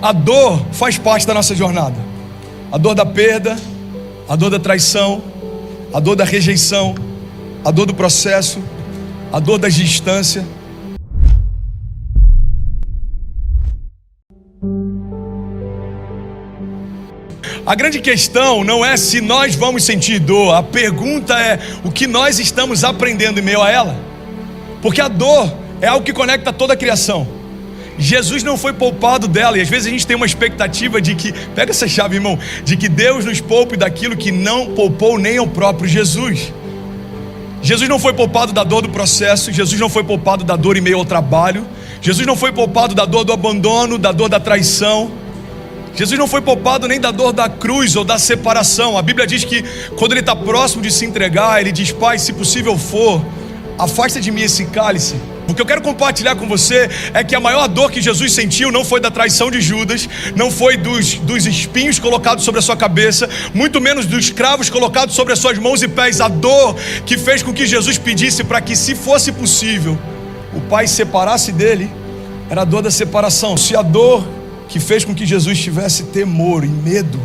a dor faz parte da nossa jornada. A dor da perda, a dor da traição, a dor da rejeição, a dor do processo, a dor da distância. A grande questão não é se nós vamos sentir dor, a pergunta é o que nós estamos aprendendo em meio a ela. Porque a dor é algo que conecta toda a criação. Jesus não foi poupado dela, e às vezes a gente tem uma expectativa de que, pega essa chave, irmão, de que Deus nos poupe daquilo que não poupou nem ao próprio Jesus. Jesus não foi poupado da dor do processo, Jesus não foi poupado da dor em meio ao trabalho, Jesus não foi poupado da dor do abandono, da dor da traição. Jesus não foi poupado nem da dor da cruz ou da separação. A Bíblia diz que quando ele está próximo de se entregar, ele diz: Pai, se possível for, afasta de mim esse cálice. O que eu quero compartilhar com você é que a maior dor que Jesus sentiu não foi da traição de Judas, não foi dos espinhos colocados sobre a sua cabeça, muito menos dos cravos colocados sobre as suas mãos e pés. A dor que fez com que Jesus pedisse para que, se fosse possível, o Pai separasse dele, era a dor da separação. Se a dor que fez com que Jesus tivesse temor e medo,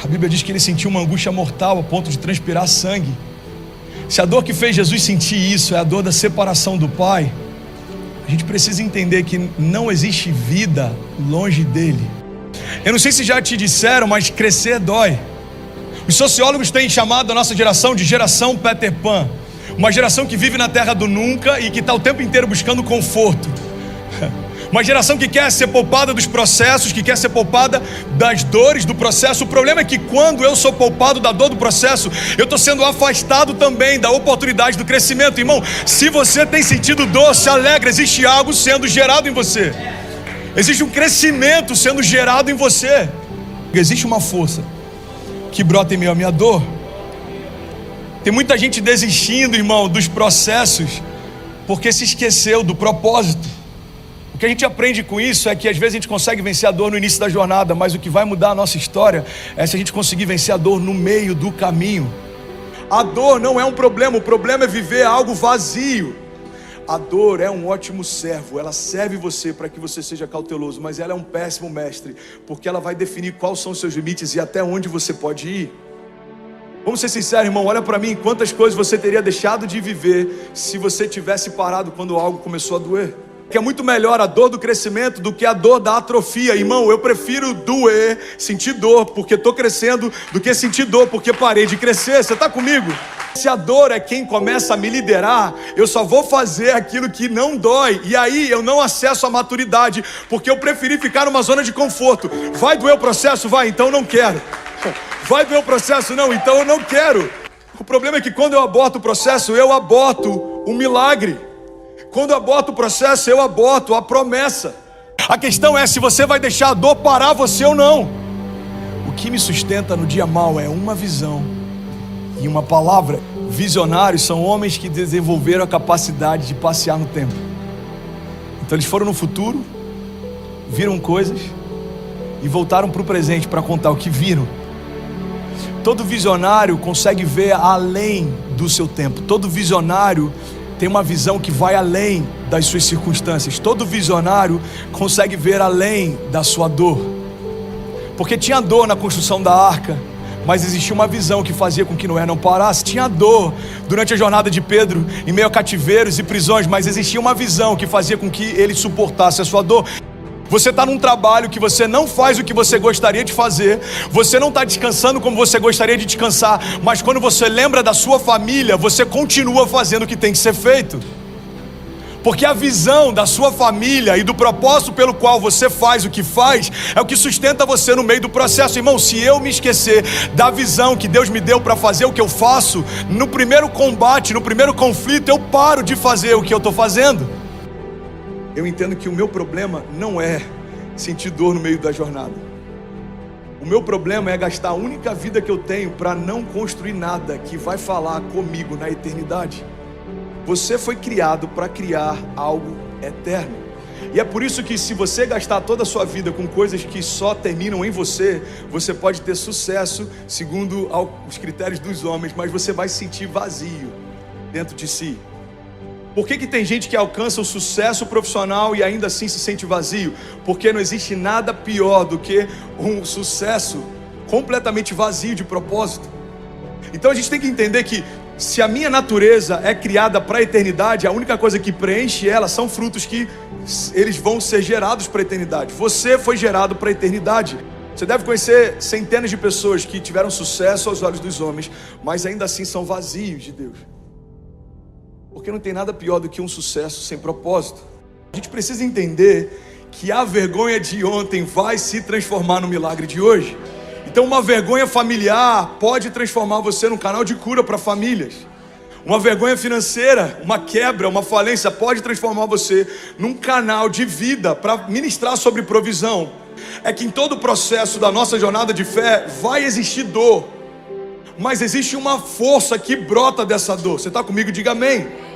a Bíblia diz que ele sentiu uma angústia mortal a ponto de transpirar sangue. Se a dor que fez Jesus sentir isso é a dor da separação do Pai, a gente precisa entender que não existe vida longe dele. Eu não sei se já te disseram, mas crescer dói. Os sociólogos têm chamado a nossa geração de geração Peter Pan, uma geração que vive na terra do nunca e que está o tempo inteiro buscando conforto. Uma geração que quer ser poupada dos processos, que quer ser poupada das dores do processo. O problema é que quando eu sou poupado da dor do processo, eu estou sendo afastado também da oportunidade do crescimento. Irmão, se você tem sentido dor, se alegra, existe algo sendo gerado em você. Existe um crescimento sendo gerado em você. Existe uma força que brota em meio à minha dor. Tem muita gente desistindo, irmão, dos processos, porque se esqueceu do propósito. O que a gente aprende com isso é que às vezes a gente consegue vencer a dor no início da jornada, mas o que vai mudar a nossa história é se a gente conseguir vencer a dor no meio do caminho. A dor não é um problema, o problema é viver algo vazio. A dor é um ótimo servo, ela serve você para que você seja cauteloso, mas ela é um péssimo mestre, porque ela vai definir quais são os seus limites e até onde você pode ir. Vamos ser sinceros, irmão, olha para mim, quantas coisas você teria deixado de viver se você tivesse parado quando algo começou a doer. Que é muito melhor a dor do crescimento do que a dor da atrofia. Irmão, eu prefiro doer, sentir dor porque estou crescendo, do que sentir dor porque parei de crescer. Você está comigo? Se a dor é quem começa a me liderar, eu só vou fazer aquilo que não dói. E aí eu não acesso a maturidade, porque eu preferi ficar numa zona de conforto. Vai doer o processo? Vai, então eu não quero. Vai doer o processo? Não, então eu não quero. O problema é que quando eu aborto o processo, eu aborto o milagre. Quando eu aborto o processo, eu aborto a promessa. A questão é se você vai deixar a dor parar você ou não. O que me sustenta no dia mau é uma visão e uma palavra. Visionários são homens que desenvolveram a capacidade de passear no tempo. Então eles foram no futuro, viram coisas e voltaram para o presente para contar o que viram. Todo visionário consegue ver além do seu tempo. Todo visionário tem uma visão que vai além das suas circunstâncias. Todo visionário consegue ver além da sua dor. Porque tinha dor na construção da arca, mas existia uma visão que fazia com que Noé não parasse. Tinha dor durante a jornada de Pedro, em meio a cativeiros e prisões, mas existia uma visão que fazia com que ele suportasse a sua dor. Você está num trabalho que você não faz o que você gostaria de fazer, você não está descansando como você gostaria de descansar, mas quando você lembra da sua família, você continua fazendo o que tem que ser feito. Porque a visão da sua família e do propósito pelo qual você faz o que faz é o que sustenta você no meio do processo. Irmão, se eu me esquecer da visão que Deus me deu para fazer o que eu faço, no primeiro combate, no primeiro conflito, eu paro de fazer o que eu estou fazendo. Eu entendo que o meu problema não é sentir dor no meio da jornada. O meu problema é gastar a única vida que eu tenho para não construir nada que vai falar comigo na eternidade. Você foi criado para criar algo eterno. E é por isso que se você gastar toda a sua vida com coisas que só terminam em você, você pode ter sucesso segundo os critérios dos homens, mas você vai se sentir vazio dentro de si. Por que tem gente que alcança o sucesso profissional e ainda assim se sente vazio? Porque não existe nada pior do que um sucesso completamente vazio de propósito. Então a gente tem que entender que se a minha natureza é criada para a eternidade, a única coisa que preenche ela são frutos que eles vão ser gerados para a eternidade. Você foi gerado para a eternidade. Você deve conhecer centenas de pessoas que tiveram sucesso aos olhos dos homens, mas ainda assim são vazios de Deus. Porque não tem nada pior do que um sucesso sem propósito. A gente precisa entender que a vergonha de ontem vai se transformar no milagre de hoje. Então uma vergonha familiar pode transformar você num canal de cura para famílias. Uma vergonha financeira, uma quebra, uma falência pode transformar você num canal de vida para ministrar sobre provisão. É que em todo o processo da nossa jornada de fé vai existir dor, mas existe uma força que brota dessa dor. Você está comigo? Diga amém.